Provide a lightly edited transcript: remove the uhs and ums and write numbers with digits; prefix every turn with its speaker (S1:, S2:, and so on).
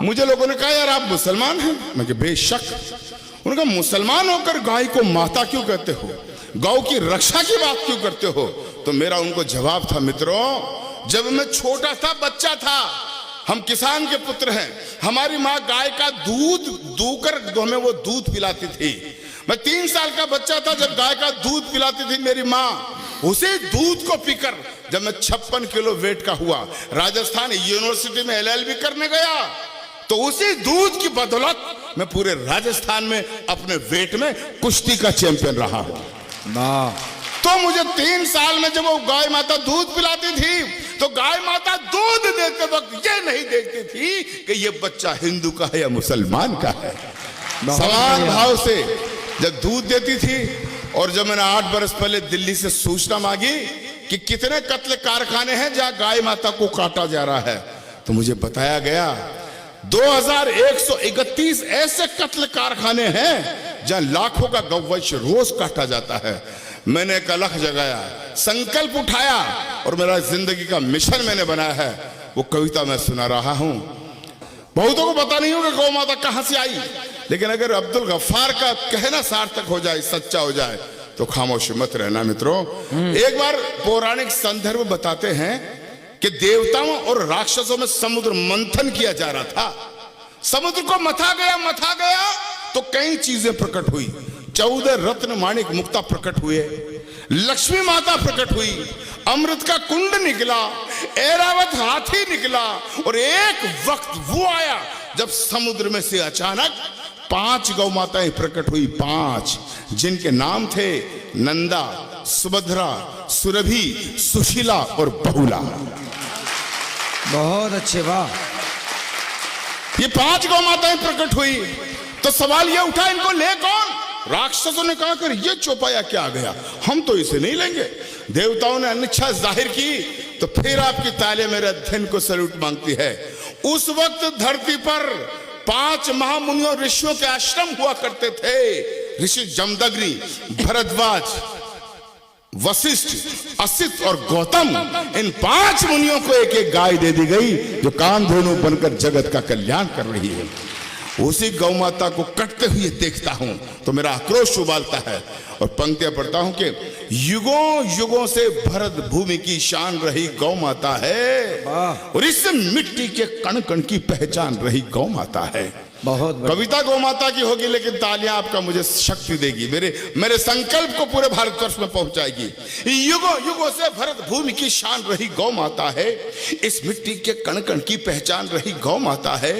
S1: मुझे लोगों ने कहा यार आप मुसलमान हैं, मैं कहा बेशक। उन्होंने कहा मुसलमान होकर गाय को माता क्यों कहते हो, गौ की रक्षा की बात क्यों करते हो। तो मेरा उनको जवाब था, मित्रों जब मैं छोटा था, बच्चा था, हम किसान के पुत्र हैं, हमारी माँ गाय का दूध दूकर हमें वो दूध पिलाती थी। मैं 3 साल का बच्चा था जब गाय का दूध पिलाती थी मेरी माँ। उसी दूध को पीकर जब मैं 56 किलो वेट का हुआ, राजस्थान यूनिवर्सिटी में LLB करने गया, तो उसी दूध की बदौलत मैं पूरे राजस्थान में अपने वेट में कुश्ती का चैंपियन रहा हूं। तो मुझे 3 साल में जब वो गाय माता दूध पिलाती थी, तो गाय माता दूध देते वक्त ये नहीं देखती थी कि ये बच्चा हिंदू का है या मुसलमान का है। समान भाव से जब दूध देती थी, और जब मैंने 8 बरस पहले दिल्ली से सूचना मांगी कि कितने कत्ल कारखाने हैं जहां गाय माता को काटा जा रहा है, तो मुझे बताया गया 2131 ऐसे कत्ल कारखाने हैं जहां लाखों का गौवंश रोज काटा जाता है। मैंने एक अलख जगाया, संकल्प उठाया, और मेरा जिंदगी का मिशन मैंने बनाया है। वो कविता मैं सुना रहा हूं। बहुतों को पता नहीं होगा गौ माता कहां से आई, लेकिन अगर अब्दुल गफ्फार का कहना सार्थक हो जाए, सच्चा हो जाए, तो खामोश मत रहना मित्रों। एक बार पौराणिक संदर्भ बताते हैं कि देवताओं और राक्षसों में समुद्र मंथन किया जा रहा था। समुद्र को मथा गया तो कई चीजें प्रकट हुई। 14 रत्न माणिक मुक्ता प्रकट हुए, लक्ष्मी माता प्रकट हुई, अमृत का कुंड निकला, ऐरावत हाथी निकला, और एक वक्त वो आया जब समुद्र में से अचानक 5 गौ माताएं प्रकट हुई। 5 जिनके नाम थे नंदा, सुभद्रा, सुरभि, सुशीला और बहुला।
S2: बहुत अच्छे, वाह।
S1: ये 5 गौ माताएं प्रकट हुई, तो सवाल ये उठा इनको ले कौन। राक्षसों ने कहा कर ये चौपाया क्या आ गया, हम तो इसे नहीं लेंगे। देवताओं ने अनिच्छा जाहिर की, तो फिर आपकी ताले मेरे अध्ययन को सैल्यूट मांगती है। उस वक्त धरती पर 5 महामुनियों ऋषियों के आश्रम हुआ करते थे। ऋषि जमदग्नि, भरद्वाज, वशिष्ठ, असित और गौतम, इन 5 मुनियों को एक एक गाय दे दी गई जो कामधेनु बनकर जगत का कल्याण कर रही है। उसी गौ माता को कटते हुए देखता हूं तो मेरा आक्रोश उबालता है, और पंक्तियां पढ़ता हूं कि युगों युगों से भरत भूमि की शान रही गौ माता है, और इस मिट्टी के कण कण की पहचान रही गौ माता है।
S2: बहुत
S1: कविता गौ माता की होगी, लेकिन तालियां आपका मुझे शक्ति देगी, मेरे संकल्प को पूरे भारतवर्ष में पहुंचाएगी। युगों युगों से भरत भूमि की शान रही गौ माता है, इस मिट्टी के कण कण की पहचान रही गौ माता है।